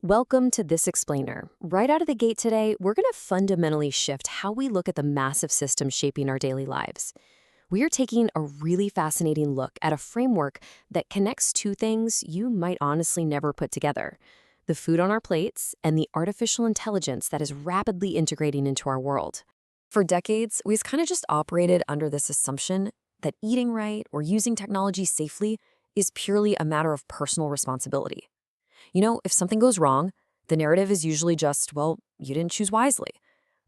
Welcome to This Explainer. Right out of the gate today, we're going to fundamentally shift how we look at the massive systems shaping our daily lives. We are taking a really fascinating look at a framework that connects two things you might honestly never put together: the food on our plates and the artificial intelligence that is rapidly integrating into our world. For decades, we've kind of just operated under this assumption that eating right or using technology safely is purely a matter of personal responsibility. If something goes wrong, the narrative is usually just, well, you didn't choose wisely.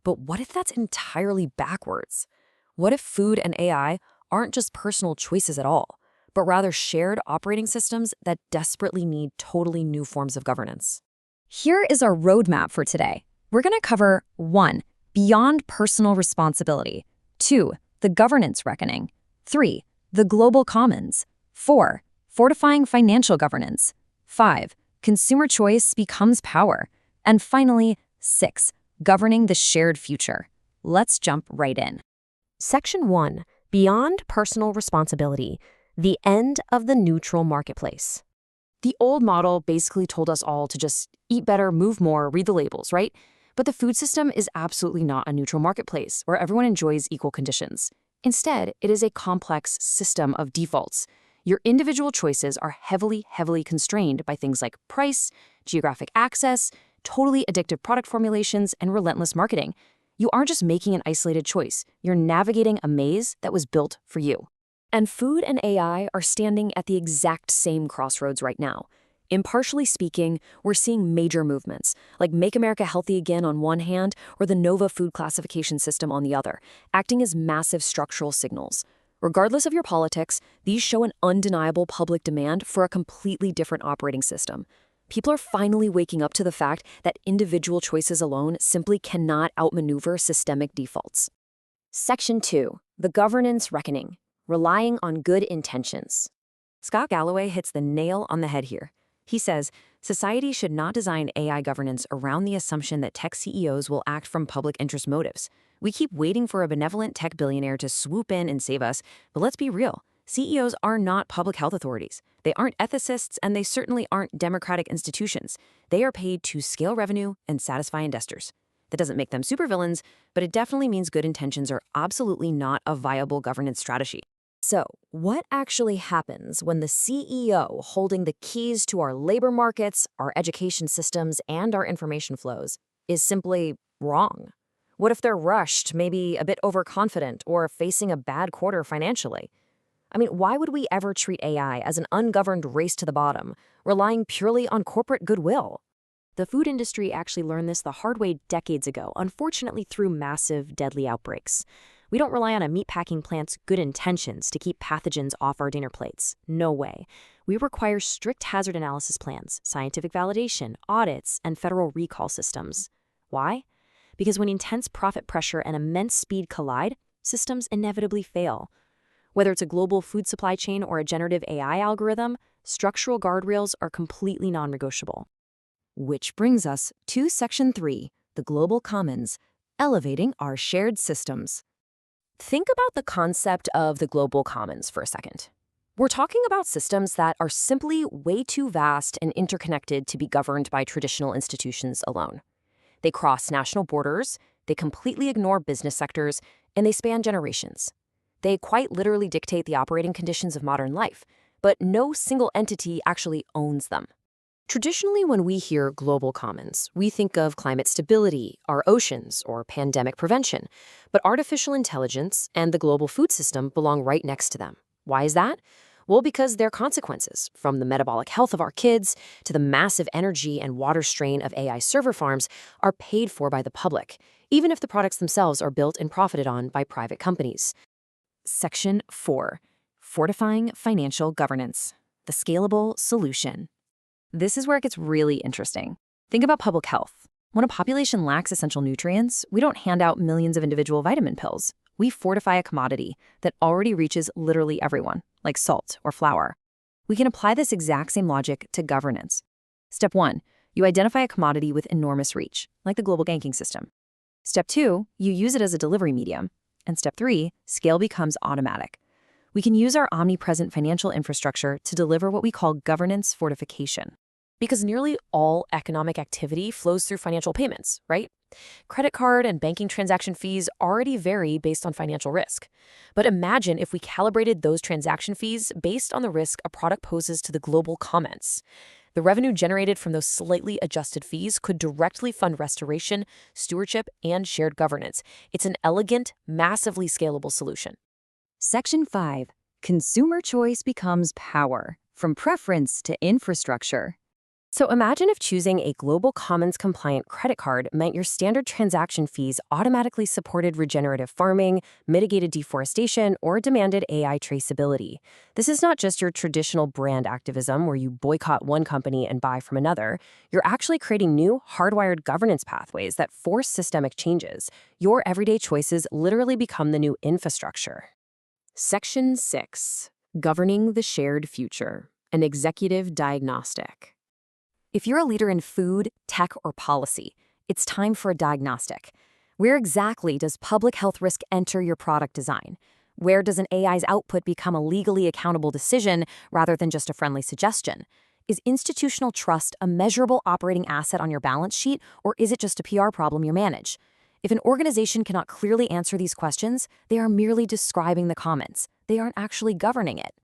But what if that's entirely backwards? What if food and AI aren't just personal choices at all, but rather shared operating systems that desperately need totally new forms of governance? Here is our roadmap for today. We're going to cover 1. Beyond personal responsibility. 2. The governance reckoning. 3. The global commons. 4. Fortifying financial governance. 5. Consumer choice becomes power. And finally, 6. Governing the shared future. Let's jump right in. Section 1. Beyond personal responsibility. The end of the neutral marketplace. The old model basically told us all to just eat better, move more, read the labels, right? But the food system is absolutely not a neutral marketplace where everyone enjoys equal conditions. Instead, it is a complex system of defaults. Your individual choices are heavily constrained by things like price, geographic access, totally addictive product formulations, and relentless marketing. You aren't just making an isolated choice. You're navigating a maze that was built for you. And food and AI are standing at the exact same crossroads right now. Impartially speaking, we're seeing major movements, like Make America Healthy Again on one hand, or the NOVA food classification system on the other, acting as massive structural signals. Regardless of your politics, these show an undeniable public demand for a completely different operating system. People are finally waking up to the fact that individual choices alone simply cannot outmaneuver systemic defaults. Section 2. The governance reckoning. Relying on good intentions. Scott Galloway hits the nail on the head here. He says, society should not design AI governance around the assumption that tech CEOs will act from public interest motives. We keep waiting for a benevolent tech billionaire to swoop in and save us, but let's be real. CEOs are not public health authorities. They aren't ethicists, and they certainly aren't democratic institutions. They are paid to scale revenue and satisfy investors. That doesn't make them supervillains, but it definitely means good intentions are absolutely not a viable governance strategy. So, what actually happens when the CEO holding the keys to our labor markets, our education systems, and our information flows is simply wrong? What if they're rushed, maybe a bit overconfident, or facing a bad quarter financially? Why would we ever treat AI as an ungoverned race to the bottom, relying purely on corporate goodwill? The food industry actually learned this the hard way decades ago, unfortunately through massive, deadly outbreaks. We don't rely on a meatpacking plant's good intentions to keep pathogens off our dinner plates. No way. We require strict hazard analysis plans, scientific validation, audits, and federal recall systems. Why? Because when intense profit pressure and immense speed collide, systems inevitably fail. Whether it's a global food supply chain or a generative AI algorithm, structural guardrails are completely non-negotiable. Which brings us to Section 3, the global commons, elevating our shared systems. Think about the concept of the global commons for a second. We're talking about systems that are simply way too vast and interconnected to be governed by traditional institutions alone. They cross national borders, they completely ignore business sectors, and they span generations. They quite literally dictate the operating conditions of modern life, but no single entity actually owns them. Traditionally, when we hear global commons, we think of climate stability, our oceans, or pandemic prevention. But artificial intelligence and the global food system belong right next to them. Why is that? Well, because their consequences, from the metabolic health of our kids to the massive energy and water strain of AI server farms, are paid for by the public, even if the products themselves are built and profited on by private companies. Section 4. Fortifying financial governance. The scalable solution. This is where it gets really interesting. Think about public health. When a population lacks essential nutrients, we don't hand out millions of individual vitamin pills. We fortify a commodity that already reaches literally everyone, like salt or flour. We can apply this exact same logic to governance. Step 1, you identify a commodity with enormous reach, like the global banking system. Step 2, you use it as a delivery medium. And step 3, scale becomes automatic. We can use our omnipresent financial infrastructure to deliver what we call governance fortification. Because nearly all economic activity flows through financial payments, right? Credit card and banking transaction fees already vary based on financial risk. But imagine if we calibrated those transaction fees based on the risk a product poses to the global comments. The revenue generated from those slightly adjusted fees could directly fund restoration, stewardship, and shared governance. It's an elegant, massively scalable solution. Section 5. Consumer choice becomes power, from preference to infrastructure. So imagine if choosing a Global Commons compliant credit card meant your standard transaction fees automatically supported regenerative farming, mitigated deforestation, or demanded AI traceability. This is not just your traditional brand activism where you boycott one company and buy from another. You're actually creating new, hardwired governance pathways that force systemic changes. Your everyday choices literally become the new infrastructure. Section 6. Governing the Shared Future, an executive diagnostic. If you're a leader in food, tech, or policy, it's time for a diagnostic. Where exactly does public health risk enter your product design? Where does an AI's output become a legally accountable decision rather than just a friendly suggestion? Is institutional trust a measurable operating asset on your balance sheet, or is it just a PR problem you manage? If an organization cannot clearly answer these questions, they are merely describing the commons. They aren't actually governing it.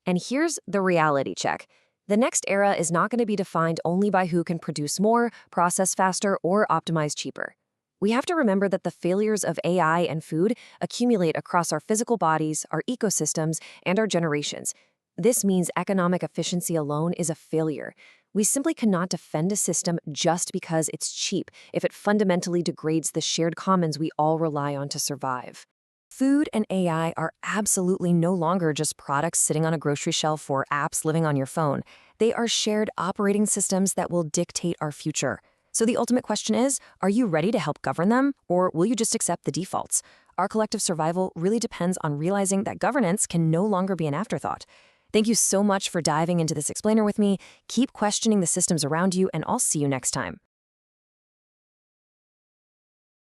And here's the reality check. The next era is not going to be defined only by who can produce more, process faster, or optimize cheaper. We have to remember that the failures of AI and food accumulate across our physical bodies, our ecosystems, and our generations. This means economic efficiency alone is a failure. We simply cannot defend a system just because it's cheap if it fundamentally degrades the shared commons we all rely on to survive. Food and AI are absolutely no longer just products sitting on a grocery shelf or apps living on your phone. They are shared operating systems that will dictate our future. So the ultimate question is, are you ready to help govern them, or will you just accept the defaults? Our collective survival really depends on realizing that governance can no longer be an afterthought. Thank you so much for diving into this explainer with me. Keep questioning the systems around you, and I'll see you next time.